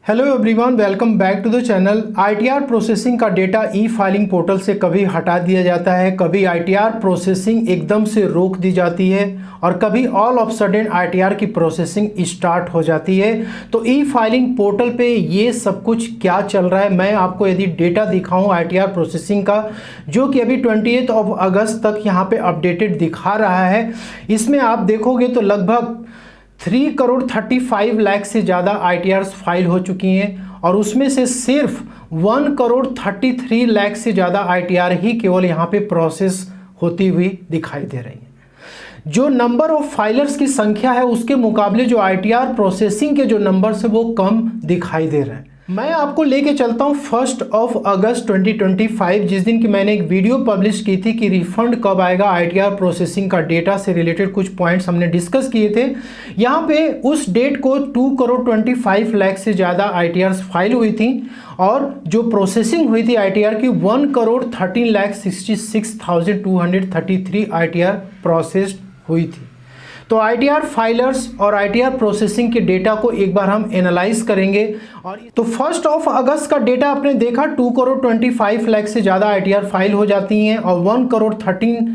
Hello everyone, welcome back to the channel. ITR processing का data e filing portal से कभी हटा दिया जाता है, कभी आईटीआर प्रोसेसिंग एकदम से रोक दी जाती है और कभी ऑल ऑफ सडन आईटीआर की प्रोसेसिंग स्टार्ट हो जाती है। तो ई फाइलिंग पोर्टल पे ये सब कुछ क्या चल रहा है, मैं आपको यदि डेटा दिखाऊं आईटीआर प्रोसेसिंग का, जो कि अभी 28 अगस्त तक यहाँ पे अपडेटेड दिखा रहा है, इसमें आप देखोगे तो लगभग 3 करोड़ 35 लाख से ज़्यादा आईटीआर्स फाइल हो चुकी हैं और उसमें से सिर्फ 1 करोड़ 33 लाख से ज़्यादा आईटीआर ही केवल यहाँ पे प्रोसेस होती हुई दिखाई दे रही है। जो नंबर ऑफ फाइलर्स की संख्या है उसके मुकाबले जो आईटीआर प्रोसेसिंग के जो नंबर्स है वो कम दिखाई दे रहे हैं। मैं आपको लेके चलता हूँ 1 अगस्त 2025, जिस दिन की मैंने एक वीडियो पब्लिश की थी कि रिफंड कब आएगा आईटीआर प्रोसेसिंग का डेटा से रिलेटेड कुछ पॉइंट्स हमने डिस्कस किए थे। यहाँ पे उस डेट को 2 करोड़ 25 लाख से ज़्यादा आईटीआर फाइल हुई थी और जो प्रोसेसिंग हुई थी आईटीआर की 1 करोड़ 13,66,233 आईटीआर प्रोसेस्ड हुई थी। तो आईटीआर फाइलर्स और आईटीआर प्रोसेसिंग के डेटा को एक बार हम एनालाइज करेंगे। और तो 1 अगस्त का डेटा आपने देखा 2 करोड़ 25 लाख से ज़्यादा आईटीआर फाइल हो जाती हैं और 1 करोड़ 13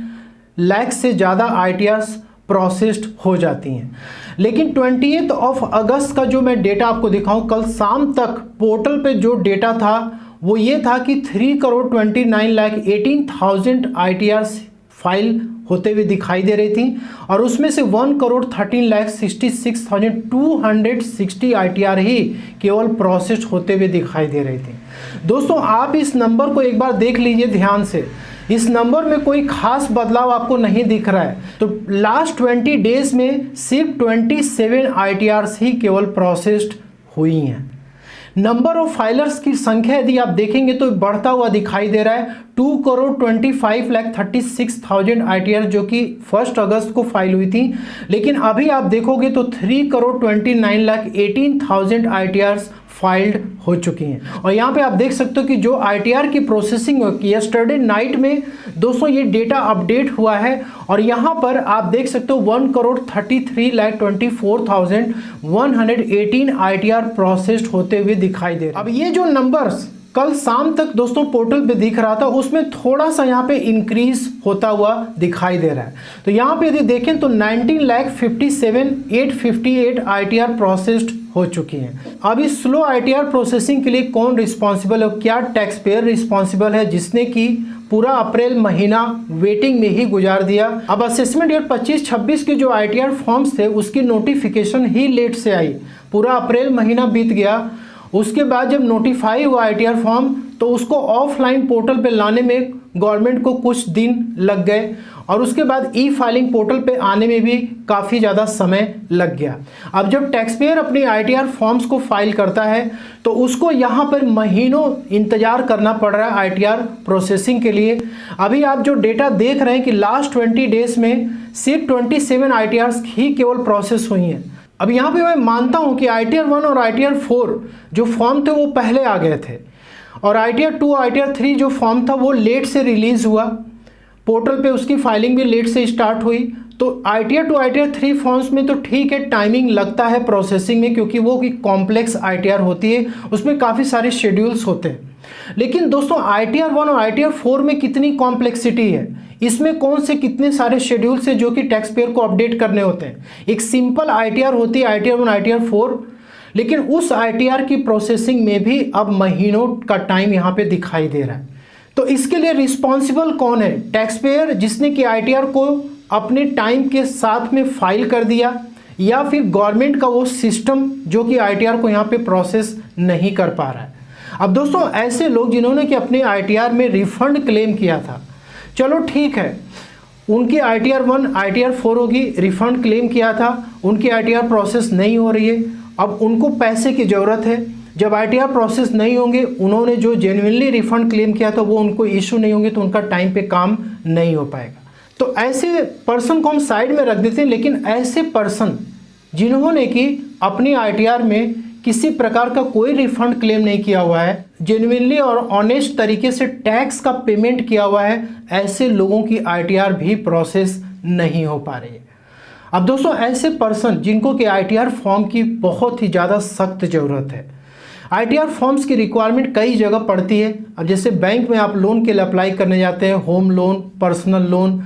लाख से ज़्यादा आईटीआर प्रोसेस्ड हो जाती हैं। लेकिन 28 अगस्त का जो मैं डेटा आपको दिखाऊं, कल शाम तक पोर्टल पे जो डेटा था वो ये था कि 3 करोड़ 29,18,000 आईटीआर फाइल होते हुए दिखाई दे रही थी और उसमें से 1 करोड़ 13,66,260 आईटीआर ही केवल प्रोसेस होते हुए दिखाई दे रही थी। दोस्तों, आप इस नंबर को एक बार देख लीजिए ध्यान से। इस नंबर में कोई खास बदलाव आपको नहीं दिख रहा है। तो लास्ट 20 डेज में सिर्फ 27 आईटीआर्स ही केवल प्रोसेस्ड हुई हैं। नंबर ऑफ फाइलर्स की संख्या यदि आप देखेंगे तो बढ़ता हुआ दिखाई दे रहा है। 2 करोड़ 25,36,000 आईटीआर जो कि 1 अगस्त को फाइल हुई थी, लेकिन अभी आप देखोगे तो 3 करोड़ 29,18,000 आईटीआर फाइल्ड हो चुकी हैं। और यहाँ पे आप देख सकते हो कि जो आईटीआर की प्रोसेसिंग यस्टरडे नाइट में दोस्तों ये डेटा अपडेट हुआ है और यहाँ पर आप देख सकते हो 1 करोड़ 33,24,118 आईटीआर प्रोसेस्ड होते हुए दिखाई दे रहे हैं। अब ये जो नंबर्स कल शाम तक दोस्तों पोर्टल पे दिख रहा था उसमें थोड़ा सा यहाँ पे इंक्रीज होता हुआ दिखाई दे रहा है। तो यहाँ पे यदि देखें तो 19,57,858 आईटीआर प्रोसेस्ड हो चुकी हैं। अब इस स्लो आईटीआर प्रोसेसिंग के लिए कौन रिस्पॉन्सिबल है, क्या टैक्स पेयर रिस्पॉन्सिबल है जिसने कि पूरा अप्रैल महीना वेटिंग में ही गुजार दिया। अब असेसमेंट ईयर 25-26 के जो आईटीआर फॉर्म्स थे उसकी नोटिफिकेशन ही लेट से आई, पूरा अप्रैल महीना बीत गया। उसके बाद जब नोटिफाई हुआ आईटीआर फॉर्म तो उसको ऑफलाइन पोर्टल पे लाने में गवर्नमेंट को कुछ दिन लग गए और उसके बाद ई फाइलिंग पोर्टल पे आने में भी काफ़ी ज़्यादा समय लग गया। अब जब टैक्स पेयर अपनी आईटीआर फॉर्म्स को फाइल करता है तो उसको यहाँ पर महीनों इंतज़ार करना पड़ रहा है आईटीआर प्रोसेसिंग के लिए। अभी आप जो डेटा देख रहे हैं कि लास्ट 20 डेज में सिर्फ 27 आईटीआर ही केवल प्रोसेस हुई हैं। अब यहाँ पे मैं मानता हूँ कि आईटीआर 1 और आईटीआर 4 जो फॉर्म थे वो पहले आ गए थे और आईटीआर 2 आईटीआर 3 जो फॉर्म था वो लेट से रिलीज़ हुआ, पोर्टल पे उसकी फाइलिंग भी लेट से स्टार्ट हुई। तो आईटीआर 2 आईटीआर 3 फॉर्म्स में तो ठीक है, टाइमिंग लगता है प्रोसेसिंग में क्योंकि वो की कॉम्प्लेक्स आईटीआर होती है, उसमें काफ़ी सारे शेड्यूल्स होते हैं। लेकिन दोस्तों आईटीआर 1 और आईटीआर 4 में कितनी कॉम्प्लेक्सिटी है, इसमें कौन से कितने सारे शेड्यूल्स हैं जो कि टैक्स पेयर को अपडेट करने होते हैं। एक सिंपल आईटीआर होती है आईटीआर 1 आईटीआर 4, लेकिन उस आईटीआर की प्रोसेसिंग में भी अब महीनों का टाइम यहाँ पे दिखाई दे रहा है। तो इसके लिए रिस्पॉन्सिबल कौन है, टैक्स पेयर जिसने कि आईटीआर को अपने टाइम के साथ में फाइल कर दिया, या फिर गवर्नमेंट का वो सिस्टम जो कि आईटीआर को यहाँ पे प्रोसेस नहीं कर पा रहा है। अब दोस्तों ऐसे लोग जिन्होंने कि अपने आईटीआर में रिफंड क्लेम किया था, चलो ठीक है, उनकी आईटीआर 1 आईटीआर 4 होगी, रिफंड क्लेम किया था, उनकी आईटीआर प्रोसेस नहीं हो रही है, अब उनको पैसे की ज़रूरत है। जब आईटीआर प्रोसेस नहीं होंगे, उन्होंने जो जेन्युइनली रिफंड क्लेम किया था वो उनको इशू नहीं होंगे तो उनका टाइम पे काम नहीं हो पाएगा। तो ऐसे पर्सन को हम साइड में रख देते हैं। लेकिन ऐसे पर्सन जिन्होंने कि अपनी आईटीआर में किसी प्रकार का कोई रिफंड क्लेम नहीं किया हुआ है, जेन्युइनली और ऑनेस्ट तरीके से टैक्स का पेमेंट किया हुआ है, ऐसे लोगों की आईटीआर भी प्रोसेस नहीं हो पा रही है। अब दोस्तों ऐसे पर्सन जिनको कि आईटीआर फॉर्म की बहुत ही ज़्यादा सख्त ज़रूरत है, आईटीआर फॉर्म्स की रिक्वायरमेंट कई जगह पड़ती है। अब जैसे बैंक में आप लोन के लिए अप्लाई करने जाते हैं, home loan, personal loan,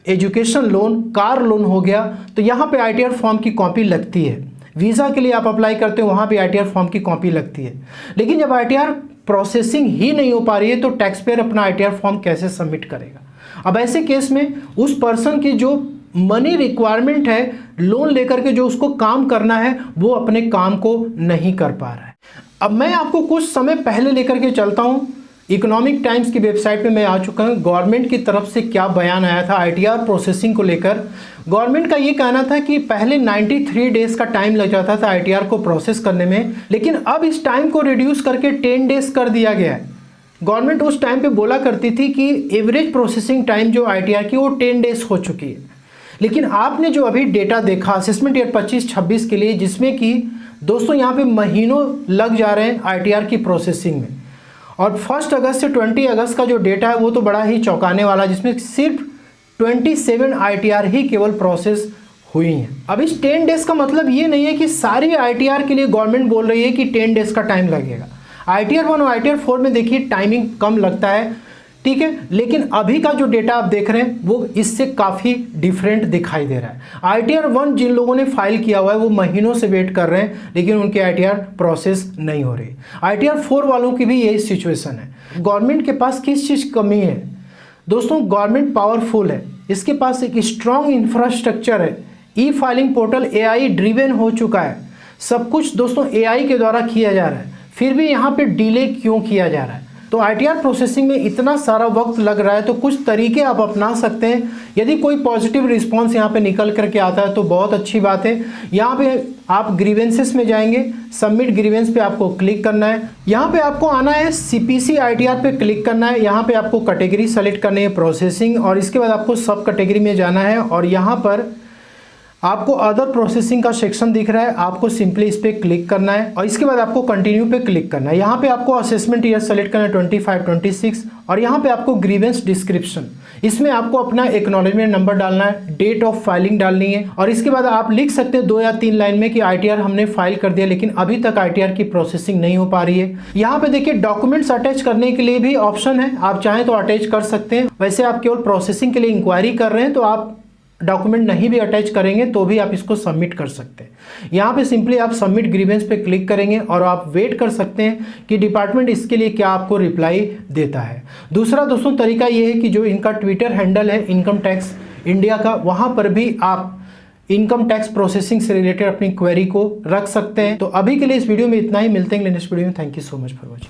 education loan, car loan हो गया, तो यहाँ पे आईटीआर फॉर्म की कॉपी लगती है। वीज़ा के लिए आप अप्लाई करते हो, वहाँ पे आईटीआर फॉर्म की कॉपी लगती है। लेकिन जब आईटीआर प्रोसेसिंग ही नहीं हो पा रही है तो टैक्स पेयर अपना आईटीआर फॉर्म कैसे सबमिट करेगा। अब ऐसे केस में उस पर्सन की जो मनी रिक्वायरमेंट है, लोन लेकर के जो उसको काम करना है, वो अपने काम को नहीं कर पा रहा है। अब मैं आपको कुछ समय पहले लेकर के चलता हूँ। इकोनॉमिक टाइम्स की वेबसाइट पे मैं आ चुका हूँ। गवर्नमेंट की तरफ से क्या बयान आया था आईटीआर प्रोसेसिंग को लेकर। गवर्नमेंट का ये कहना था कि पहले 93 डेज का टाइम लग जाता था आईटीआर को प्रोसेस करने में, लेकिन अब इस टाइम को रिड्यूस करके 10 डेज कर दिया गया है। गवर्नमेंट उस टाइम पे बोला करती थी कि एवरेज प्रोसेसिंग टाइम जो आईटीआर की वो 10 डेज हो चुकी है। लेकिन आपने जो अभी डेटा देखा असेसमेंट ईयर 25-26 के लिए, जिसमें कि दोस्तों यहाँ पे महीनों लग जा रहे हैं आईटीआर की प्रोसेसिंग में, और 1 अगस्त से 20 अगस्त का जो डेटा है वो तो बड़ा ही चौंकाने वाला है, जिसमें सिर्फ 27 आईटीआर ही केवल प्रोसेस हुई हैं। अब इस 10 डेज का मतलब ये नहीं है कि सारी आईटीआर के लिए गवर्नमेंट बोल रही है कि 10 डेज का टाइम लगेगा। आईटीआर 1 और आईटीआर 4 में देखिए टाइमिंग कम लगता है, ठीक है, लेकिन अभी का जो डेटा आप देख रहे हैं वो इससे काफ़ी डिफरेंट दिखाई दे रहा है। आईटीआर 1 जिन लोगों ने फाइल किया हुआ है वो महीनों से वेट कर रहे हैं, लेकिन उनके आईटीआर प्रोसेस नहीं हो रही। आईटीआर 4 वालों की भी यही सिचुएशन है। गवर्नमेंट के पास किस चीज़ की कमी है दोस्तों? गवर्नमेंट पावरफुल है, इसके पास एक स्ट्रॉन्ग इंफ्रास्ट्रक्चर है, ई फाइलिंग पोर्टल एआई ड्रिवन हो चुका है, सब कुछ दोस्तों एआई के द्वारा किया जा रहा है, फिर भी यहाँ पे डिले क्यों किया जा रहा है? तो आईटीआर प्रोसेसिंग में इतना सारा वक्त लग रहा है, तो कुछ तरीके आप अपना सकते हैं। यदि कोई पॉजिटिव रिस्पांस यहाँ पे निकल करके आता है तो बहुत अच्छी बात है। यहाँ पे आप ग्रीवेंसेस में जाएंगे, सबमिट ग्रीवेंस पे आपको क्लिक करना है। यहाँ पे आपको आना है सीपीसी आईटीआर पे क्लिक करना है। यहाँ पे आपको कैटेगरी सेलेक्ट करनी है प्रोसेसिंग, और इसके बाद आपको सब कैटेगरी में जाना है, और यहाँ पर आपको अदर प्रोसेसिंग का सेक्शन दिख रहा है, आपको सिंपली इस पर क्लिक करना है, और इसके बाद आपको कंटिन्यू पे क्लिक करना है। यहाँ पे आपको असेसमेंट ईयर सेलेक्ट करना है 25-26, और यहाँ पे आपको ग्रीवेंस डिस्क्रिप्शन, इसमें आपको अपना एक्नॉलेजमेंट नंबर डालना है, डेट ऑफ फाइलिंग डालनी है, और इसके बाद आप लिख सकते हैं 2 या 3 लाइन में कि आईटीआर हमने फाइल कर दिया, लेकिन अभी तक आईटीआर की प्रोसेसिंग नहीं हो पा रही है। यहाँ पे देखिए डॉक्यूमेंट्स अटैच करने के लिए भी ऑप्शन है, आप चाहें तो अटैच कर सकते हैं। वैसे आप केवल प्रोसेसिंग के लिए इंक्वायरी कर रहे हैं तो आप डॉक्यूमेंट नहीं भी अटैच करेंगे तो भी आप इसको सबमिट कर सकते हैं। यहाँ पे सिंपली आप सबमिट ग्रीवेंस पे क्लिक करेंगे और आप वेट कर सकते हैं कि डिपार्टमेंट इसके लिए क्या आपको रिप्लाई देता है। दूसरा दोस्तों तरीका ये है कि जो इनका ट्विटर हैंडल है इनकम टैक्स इंडिया का, वहाँ पर भी आप इनकम टैक्स प्रोसेसिंग से रिलेटेड अपनी क्वेरी को रख सकते हैं। तो अभी के लिए इस वीडियो में इतना ही, मिलते हैं नेक्स्ट वीडियो में। Thank you so much for watching.